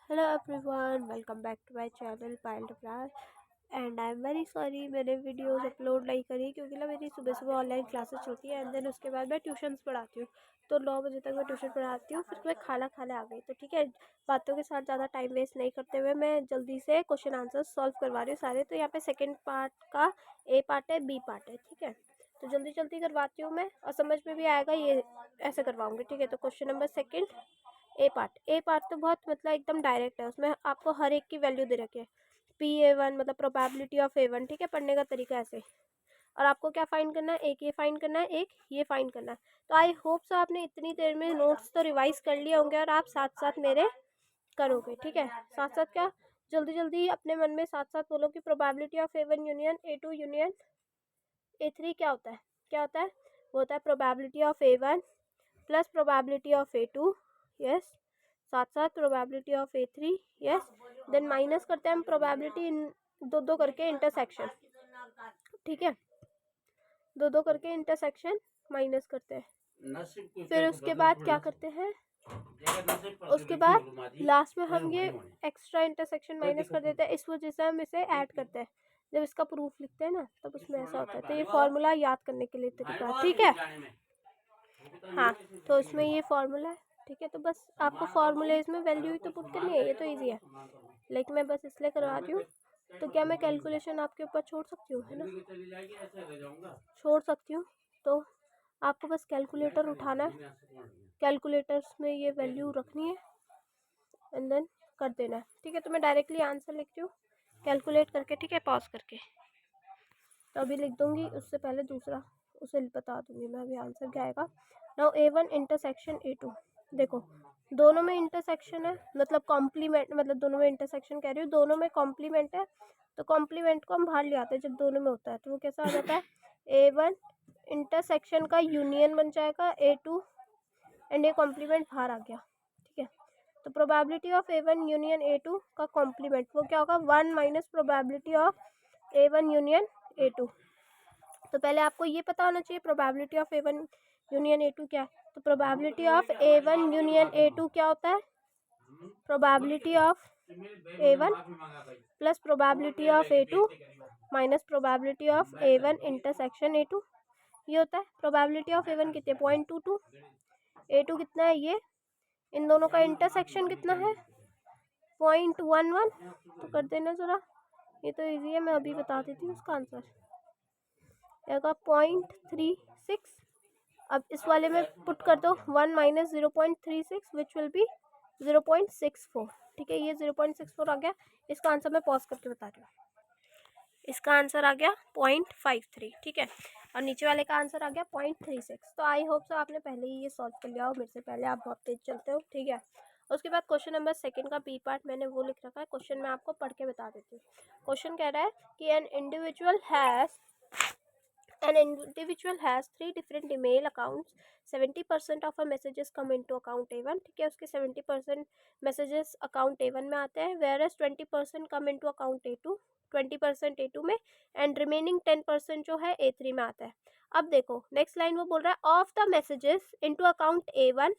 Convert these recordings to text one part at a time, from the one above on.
Hello everyone, welcome back to my channel Payal flower. And I am very sorry मैंने videos upload नहीं करी क्योंकि ना मेरी सुबह सुबह ऑनलाइन क्लासेस चलती है एंड देन उसके बाद मैं ट्यूशन्स पढ़ाती हूँ। तो 9 बजे तक मैं ट्यूशन पढ़ाती हूँ, फिर मैं खाना खाने आ गई। तो ठीक है, बातों के साथ ज़्यादा टाइम वेस्ट नहीं करते हुए मैं जल्दी से क्वेश्चन आंसर सॉल्व करवा रही हूँ सारे। तो यहाँ पे सेकेंड पार्ट का ए पार्ट है, बी पार्ट है। ठीक है, तो जल्दी जल्दी करवाती हूँ मैं और समझ में भी आएगा, ये ऐसे करवाऊँगी। ठीक है, तो क्वेश्चन नंबर सेकेंड, ए पार्ट तो बहुत मतलब एकदम डायरेक्ट है, उसमें आपको हर एक की वैल्यू दे रखी है। PA1 मतलब प्रोबेबिलिटी ऑफ A1। ठीक है, पढ़ने का तरीका ऐसे। और आपको क्या फाइंड करना है, एक ये फाइंड करना है, एक ये फाइंड करना है। तो आई होप सो आपने इतनी देर में नोट्स तो रिवाइज कर लिए होंगे और आप साथ साथ मेरे करोगे। ठीक है, साथ साथ क्या, जल्दी जल्दी अपने मन में साथ साथ बोलो कि probability of A1 union A2 union A3 क्या होता है। क्या होता है, वो होता है probability of A1 plus probability of A2। Yes, साथ साथ probability of A3। Yes, then minus करते हैं हम प्रोबेबिलिटी दो दो करके इंटरसेक्शन। ठीक है, दो दो करके इंटरसेक्शन माइनस करते हैं। फिर उसके बाद क्या करते हैं, उसके बाद लास्ट में हम ये एक्स्ट्रा इंटरसेक्शन माइनस कर देते हैं। इस वजह से हम इसे ऐड करते हैं। जब इसका प्रूफ लिखते हैं ना तब उसमें ऐसा होता है। तो ये फॉर्मूला याद करने के लिए तरीका है। ठीक है, हाँ, तो इसमें ये फॉर्मूला है। ठीक है, तो बस आपको फॉर्मूलेज में वैल्यू ही तो पुट करनी है, ये तो इजी है। लाइक मैं बस इसलिए करवा रही हूँ। तो क्या मैं कैलकुलेशन आपके ऊपर छोड़ सकती हूँ, है ना, छोड़ सकती हूँ। तो आपको बस कैलकुलेटर उठाना है, कैलकुलेटर्स में ये वैल्यू रखनी है एंड देन कर देना है। ठीक है, तो मैं डायरेक्टली आंसर लिखती हूँ कैलकुलेट करके। ठीक है, पॉज करके तो अभी लिख दूंगी, उससे पहले दूसरा उसे बता दूंगी मैं अभी आंसर क्या आएगा। Now A1 intersection A2। देखो दोनों में इंटरसेक्शन है, मतलब कॉम्प्लीमेंट, मतलब दोनों में इंटरसेक्शन कह रही हूँ, दोनों में कॉम्प्लीमेंट है। तो कॉम्प्लीमेंट को हम बाहर ले आते हैं जब दोनों में होता है, तो वो कैसा आ जाता है, A1 इंटरसेक्शन का यूनियन बन जाएगा A2 एंड ये कॉम्प्लीमेंट बाहर आ गया। ठीक है, तो probability of A1 union A2 का कॉम्प्लीमेंट वो क्या होगा, 1 minus probability of A1 union A2। तो पहले आपको ये पता होना चाहिए probability of A1 union A2 क्या है। तो probability of A1 union A2 क्या होता है, probability of A1 plus probability of A2 minus probability of A1 intersection A2। ये होता है प्रोबेबिलिटी ऑफ A1 कितने, 0.22। A2 कितना है, ये इन दोनों का इंटरसेक्शन कितना है, 0.11। तो कर देना ज़रा, ये तो इजी है, मैं अभी बता देती हूँ उसका आंसर आएगा 0.36। अब इस वाले में पुट कर दो 1 माइनस 0.36 विच विल बी 0.64। ठीक है, ये 0.64 आ गया। इसका आंसर मैं पॉज करके बता रही हूँ, इसका आंसर आ गया 0.53। ठीक है, और नीचे वाले का आंसर आ गया 0.36। तो आई होप सो आपने पहले ही ये सॉल्व कर लिया हो मेरे से पहले, आप बहुत तेज चलते हो। ठीक है, उसके बाद क्वेश्चन नंबर सेकंड का बी पार्ट मैंने वो लिख रखा है। क्वेश्चन मैं आपको पढ़ के बता देती हूँ। क्वेश्चन कह रहा है कि An individual has 3 different email accounts. 70% of her messages come into account A1। ठीक है, उसके 70% मैसेजेस अकाउंट A1 में आते हैं, whereas 20% come into account A2, 20% A2 में, एंड रिमेनिंग 10% जो है A3 में आता है। अब देखो नेक्स्ट लाइन वो बोल रहा है of the messages into account A1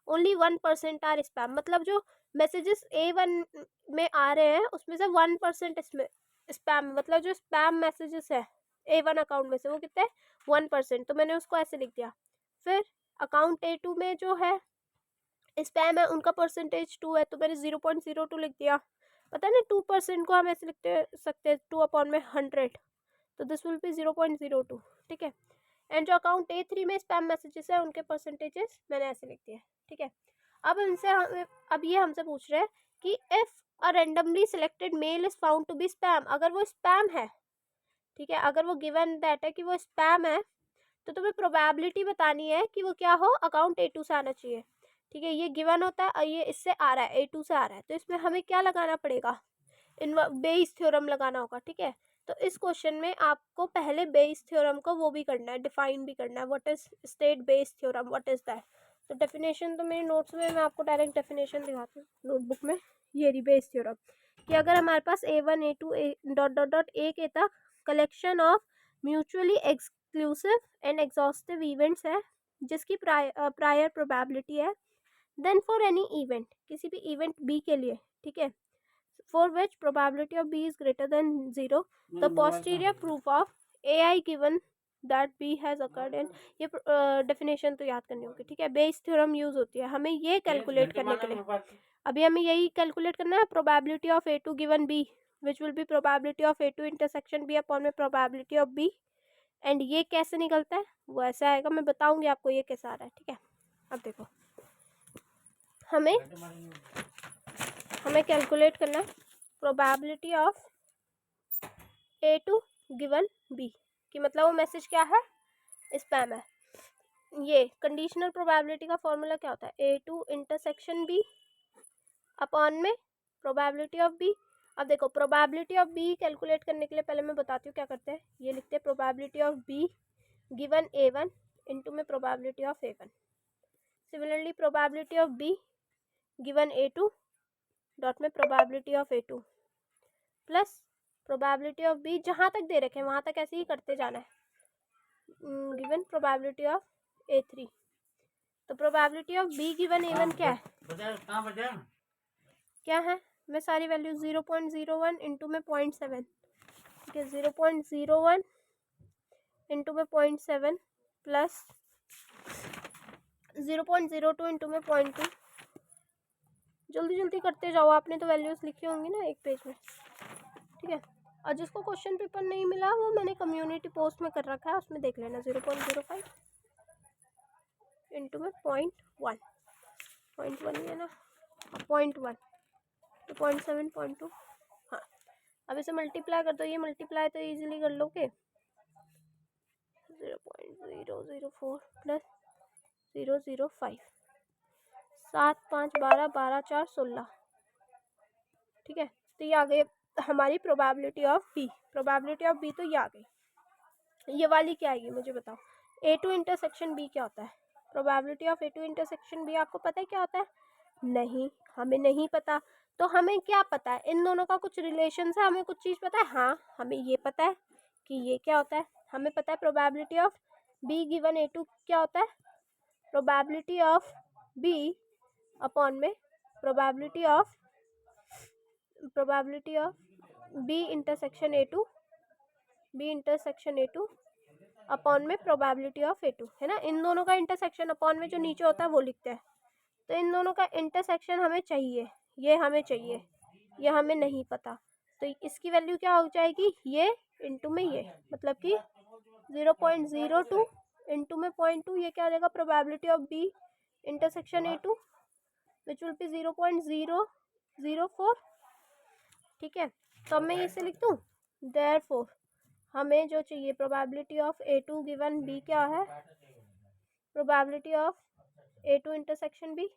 only 1% are spam. मतलब जो मैसेजेस A1 में आ रहे हैं उसमें से 1% इसमें स्पैम, मतलब जो स्पैम मैसेजेस है A1 अकाउंट में से वो कितने, 1%। तो मैंने उसको ऐसे लिख दिया। फिर अकाउंट A2 में जो है स्पैम है उनका परसेंटेज 2 है, तो मैंने 0.02 लिख दिया। पता है ना 2% को हम ऐसे लिखते सकते हैं 2/100, तो दिस विल बी 0.02। ठीक है, एंड जो अकाउंट A3 में स्पैम मैसेजेस है उनके परसेंटेजेस मैंने ऐसे लिख दिए। ठीक है, अब ये हमसे पूछ रहे हैं कि if a randomly selected mail is found to be spam, अगर वो स्पैम है, ठीक है, अगर वो गिवन दैट है कि वो स्पैम है, तो तुम्हें प्रोबेबिलिटी बतानी है कि वो क्या हो, अकाउंट A2 से आना चाहिए। ठीक है, ये गिवन होता है और ये इससे आ रहा है, A2 से आ रहा है, तो इसमें हमें क्या लगाना पड़ेगा, बेस थ्योरम लगाना होगा। ठीक है, तो इस क्वेश्चन में आपको पहले बेस थ्योरम को वो भी करना है, डिफाइन भी करना है। What is state Bayes theorem, what is that. तो डेफिनेशन तो मेरे नोट्स में, मैं आपको डायरेक्ट डेफिनेशन दिखाती हूँ नोटबुक में। ये रही बेस थ्योरम कि अगर हमारे पास A1 A2 dot dot dot A के तक collection of mutually exclusive and exhaustive events है जिसकी प्रायर प्रोबेबिलिटी है देन फॉर एनी इवेंट, किसी भी इवेंट बी के लिए, ठीक है, for which probability of B is greater than 0, the posterior proof of AI given that B has occurred in, ये डेफिनेशन तो याद करनी होगी, ठीक है। बेस थ्योरम यूज होती है हमें ये कैलकुलेट करने के लिए। अभी हमें यही कैलकुलेट करना है, probability of A2 given B which will B probability of A2 intersection B upon में प्रोबेबिलिटी ऑफ B। एंड ये कैसे निकलता है वो ऐसा आएगा, मैं बताऊंगी आपको ये कैसा आ रहा है, ठीक है। अब देखो हमें कैलकुलेट करना है probability of A2 given B कि मतलब वो मैसेज क्या है, स्पैम है। ये कंडीशनल प्रोबेबिलिटी का फॉर्मूला क्या होता है, A2 इंटरसेक्शन B अपॉन में प्रोबेबिलिटी ऑफ B। अब देखो प्रोबेबिलिटी ऑफ B कैलकुलेट करने के लिए पहले मैं बताती हूँ क्या करते हैं, ये लिखते हैं probability of B given A1 into में probability of A1। Similarly probability of B given A2 dot में probability of A2 plus probability of B, जहाँ तक दे रखे हैं वहाँ तक ऐसे ही करते जाना है, गिवन प्रोबेबिलिटी ऑफ A3। तो probability of B given A1 क्या है, क्या है, मैं सारी वैल्यू 0.01 इंटू में 0.7, ठीक है, 0.01 इंटू में 0.7 प्लस 0.02 इंटू में 0.2। जल्दी जल्दी करते जाओ, आपने तो वैल्यूज लिखी होंगी ना एक पेज में, ठीक है। और जिसको क्वेश्चन पेपर नहीं मिला वो मैंने कम्युनिटी पोस्ट में कर रखा है, उसमें देख लेना। 0.05 इंटू में 0.1, 0.1 है ना, 0.1 तो 0.7 0.2। हाँ अब इसे मल्टीप्लाई कर दो, ये मल्टीप्लाई तो इजीली कर लोगे। 0.004 प्लस 0.05, 7 5 12 12 4 16, ठीक है। तो ये आ गई हमारी probability of B. Probability of B तो ये आ गई। ये वाली क्या आएगी मुझे बताओ, A2 इंटरसेक्शन बी क्या होता है, probability of A2 intersection B आपको पता है क्या होता है, नहीं हमें नहीं पता। तो हमें क्या पता है, इन दोनों का कुछ रिलेशन है, हमें कुछ चीज़ पता है, हाँ हमें ये पता है कि ये क्या होता है, हमें पता है probability of be given A2 क्या होता है, प्रोबेबिलिटी ऑफ बी अपॉन में probability of B intersection A2, B intersection A2 upon में प्रोबेबिलिटी ऑफ A2, है ना। इन दोनों का इंटरसेक्शन अपॉन में जो नीचे होता है वो लिखते हैं। तो इन दोनों का इंटरसेक्शन हमें चाहिए, ये हमें चाहिए, ये हमें नहीं पता। तो इसकी वैल्यू क्या हो जाएगी, ये इंटू में ये, मतलब कि 0.02 इंटू में 0.2, ये क्या हो जाएगा, probability of B intersection A2 which will be 0.004, ठीक है। तो अब मैं इसे लिख दूँ, देयरफॉर हमें जो चाहिए probability of A2 given B क्या है, probability of A2 intersection B,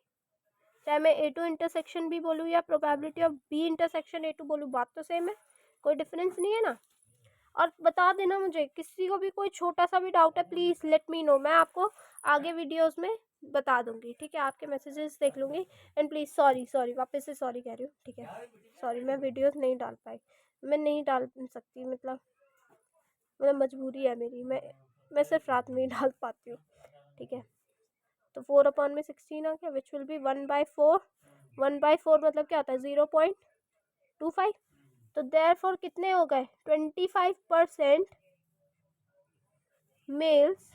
चाहे मैं A2 इंटरसेक्शन B बोलूँ या probability of B intersection A2 बोलूँ, बात तो सेम है, कोई डिफरेंस नहीं है ना। और बता देना मुझे, किसी को भी कोई छोटा सा भी डाउट है प्लीज़ लेट मी नो, मैं आपको आगे वीडियोस में बता दूंगी, ठीक है। आपके मैसेजेस देख लूँगी। एंड प्लीज़ सॉरी वापस से सॉरी कह रही हूँ, ठीक है, सॉरी मैं वीडियोस नहीं डाल पाई, मैं नहीं डाल सकती, मतलब मजबूरी है मेरी, मैं सिर्फ रात में ही डाल पाती हूँ, ठीक है। तो 4/16 आ गया विच विल बी 1/4, 1/4 मतलब क्या होता है 0.25। तो देयरफॉर कितने हो गए, 25% मेल्स,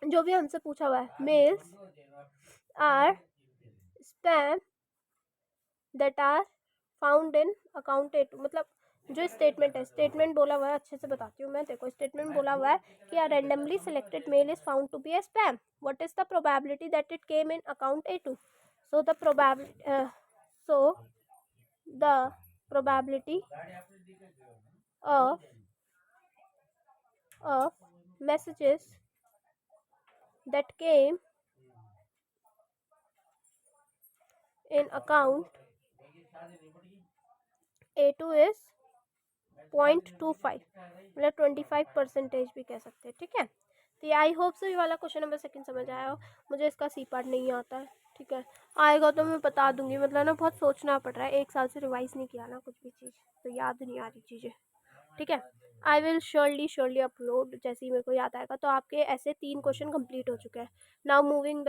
जो भी हमसे पूछा हुआ है, mails are spam that are found in account A2। मतलब जो स्टेटमेंट है, स्टेटमेंट बोला हुआ है, अच्छे से बताती हूँ मैं, देखो स्टेटमेंट बोला हुआ है कि a randomly selected mail is found to be a spam, what is the probability that it came in account A2। so the probability of messages that came in account A2 is 0.25, मतलब 25% भी कह सकते हैं, ठीक है। तो ये I hope so ये वाला क्वेश्चन नंबर 2 समझ आया हो। मुझे इसका सी पार्ट नहीं आता है, ठीक है, आएगा तो मैं बता दूंगी, मतलब ना बहुत सोचना पड़ रहा है, 1 साल से रिवाइज नहीं किया ना कुछ भी चीज़, तो याद नहीं आ रही चीज़ें, ठीक है। आई विल श्योरली अपलोड जैसे ही मेरे को याद आएगा। तो आपके ऐसे 3 क्वेश्चन कंप्लीट हो चुके हैं। नाउ मूविंग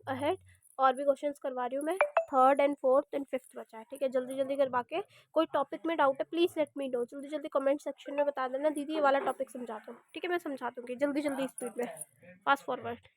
अहेड, और भी क्वेश्चंस करवा रही हूँ मैं। 3rd and 4th and 5th बचा है, ठीक है। जल्दी जल्दी करवा के, कोई टॉपिक में डाउट है प्लीज़ लेट मी नो, जल्दी जल्दी कमेंट सेक्शन में बता देना दीदी ये वाला टॉपिक समझा दो, ठीक है। मैं समझा दूँगी जल्दी जल्दी स्पीड में, फास्ट फॉरवर्ड।